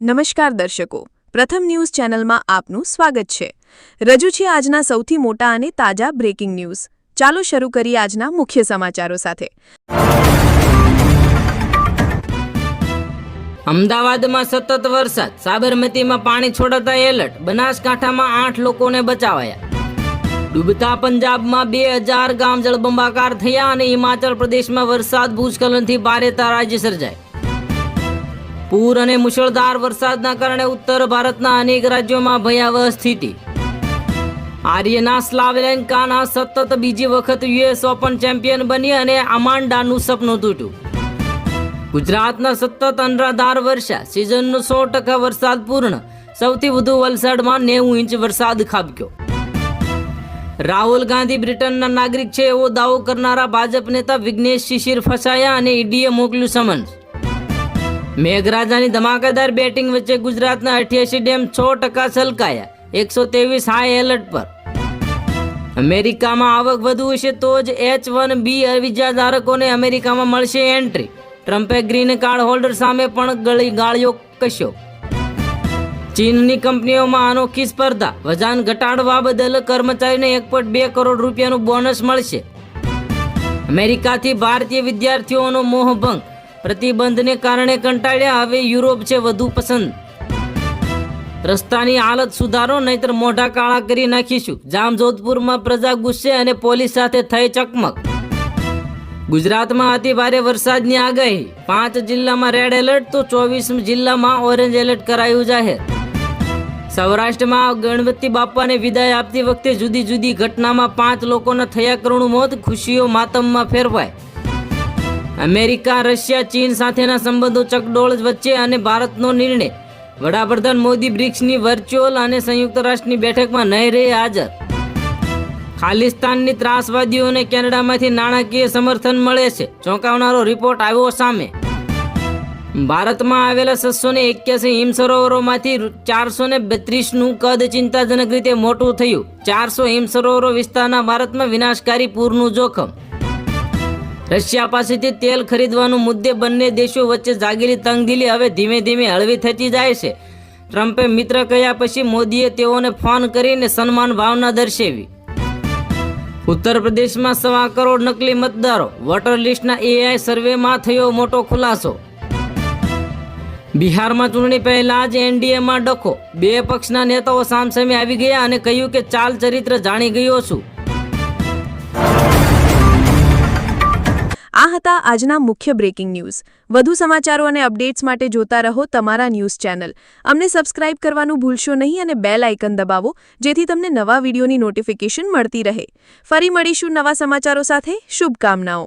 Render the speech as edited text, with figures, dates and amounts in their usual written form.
નમસ્કાર દર્શકો, પ્રથમ ન્યૂઝ ચેનલમાં આપનું સ્વાગત છે। રજૂ છે આજના સૌથી મોટા અને તાજા બ્રેકિંગ ન્યૂઝ। ચાલો શરૂ કરીએ આજના મુખ્ય સમાચારો સાથે। અમદાવાદમાં સતત વરસાદ, સાબરમતીમાં પાણી છોડાતા એલર્ટ, બનાસકાંઠામાં 8 લોકોને બચાવાયા। ડૂબતા પંજાબમાં 2000 ગામ જળબંબાકાર થયા અને હિમાચલ પ્રદેશમાં વરસાદ ભૂસ્ખલનથી ભારે તારાજી સર્જાઈ। પૂર અને મુશળધાર વરસાદના કારણે ઉત્તર ભારતના અનેક રાજ્યોમાં ભયાવહ સ્થિતિ। આર્યના સ્લાવેલેન્કાના સતત બીજી વખત યુએસ ઓપન ચેમ્પિયન બની અને આમાંડાનું સપનું તૂટ્યું। ગુજરાતના સતત અનરાધાર વર્ષા, સિઝનનો 100% વરસાદ પૂર્ણ, સૌથી વધુ વલસાડમાં 90 ઇંચ વરસાદ ખાબક્યો। રાહુલ ગાંધી બ્રિટનના નાગરિક છે એવો દાવો કરનારા ભાજપ નેતા વિઘ્નેશ શિશિર ફસાયા અને ઈડીએ મોકલ્યું સમન્સ। મેઘરાજાની ધમાકેદાર બેટિંગ વચ્ચે ગુજરાતના 88 ડેમ 6% છલકાયા, 123 હાઈ એલર્ટ પર। અમેરિકામાં આવક વધુ હશે તો જ H-1B વિઝા ધારકોને અમેરિકામાં મળશે એન્ટ્રી। ટ્રમ્પે ગ્રીન કાર્ડ હોલ્ડર સામે પણ ગાળ્યો કસ્યો। ચીનની કંપનીઓમાં અનોખી સ્પર્ધા, વજન ઘટાડવા બદલ કર્મચારીને 1.2 કરોડ રૂપિયાનું બોનસ મળશે। અમેરિકાથી ભારતીય વિદ્યાર્થીઓનો મોહભંગ, પ્રતિબંધને કારણે કંટાળ્યા, હવે યુરોપ છે વધુ પસંદ। રસ્તાની હાલત સુધારો નહીતર મોઢા કાળા કરી નાખીશું, જામજોધપુરમાં પ્રજા ગુસ્સે અને પોલીસ સાથે થઈ ચકમક। ગુજરાતમાં અતિ ભારે વરસાદની આગાહી, 5 જિલ્લામાં રેડ એલર્ટ તો 24 જિલ્લામાં ઓરેન્જ એલર્ટ કરાયું જાહેર। સૌરાષ્ટ્રમાં ગણપતિ બાપાને વિદાય આપતી વખતે જુદી જુદી ઘટનામાં 5 લોકોના થયા કરુણ મોત, ખુશીઓ માતમમાં ફેરવાય। અમેરિકા, રશિયા, ચીન સાથેના સંબંધો ચકડોળ વચ્ચે અને ભારતનો નિર્ણય, વડાપ્રધાન મોદી બ્રિક્સની વર્ચ્યુઅલ અને સંયુક્ત રાષ્ટ્રની બેઠકમાં નહીં રહે હાજર। ખાલિસ્તાનની ત્રાસવાદીઓને કેનેડામાંથી નાણાકીય સમર્થન મળે છે, ચોંકાવનારો રિપોર્ટ આવ્યો સામે। ભારતમાં આવેલા 681 હિમસરોવરોમાંથી 432નું કદ ચિંતાજનક રીતે મોટું થયું। 400 હિમસરોવરો વિસ્તારના ભારતમાં વિનાશકારી પૂરનું જોખમ। રશિયા પાસેથી તેલ ખરીદવાનું મુદ્દે બંને દેશો વચ્ચે જાગેલી તંગદિલી હવે ધીમે ધીમે હળવી થતી જાય છે। ટ્રમ્પે મિત્ર કહ્યા પછી મોદીએ તેઓને ફોન કરીને સન્માન ભાવના દર્શાવી। ઉત્તર પ્રદેશમાં 1.25 કરોડ નકલી મતદારો, વોટર લિસ્ટના AI સર્વેમાં થયો મોટો ખુલાસો। બિહારમાં ચૂંટણી પહેલા જ એનડીએમાં ડખો, 2 પક્ષના નેતાઓ સામસામે આવી ગયા અને કહ્યું કે ચાલ ચરિત્ર જાણી ગયો છું। આ હતા આજના મુખ્ય બ્રેકિંગ ન્યૂઝ। વધુ સમાચારો અને અપડેટ્સ માટે જોતા રહો તમારા ન્યૂઝ ચેનલ। અમને સબસ્ક્રાઇબ કરવાનું ભૂલશો નહીં અને બેલ આઇકન દબાવો જેથી તમને નવા વિડીયોની નોટિફિકેશન મળતી રહે। ફરી મળીશું નવા સમાચારો સાથે। શુભકામનાઓ।